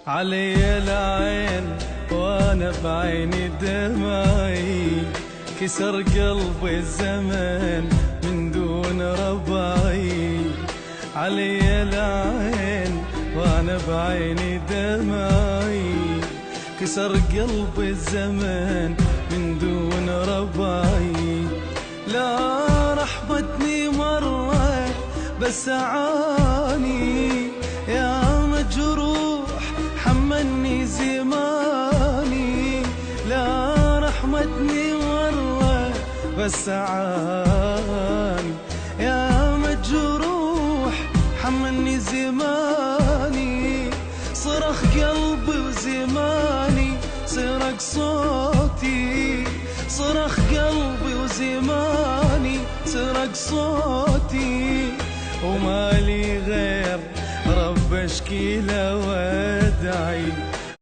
علي العين وانا بعيني دمعي، كسر قلبي الزمن من دون ربعي. علي العين وانا بعيني دمعي، كسر قلبي الزمن من دون ربعي. لا رحمتني مرة بس عاني، يا مجروح حملني زماني. لا رحمتني مرة بس عاني، يا مجروح حملني زماني. صرخ قلبي وزماني سرق صوتي، صرخ قلبي وزماني سرق صوتي. ومالي غير رب اشكي له وادعي،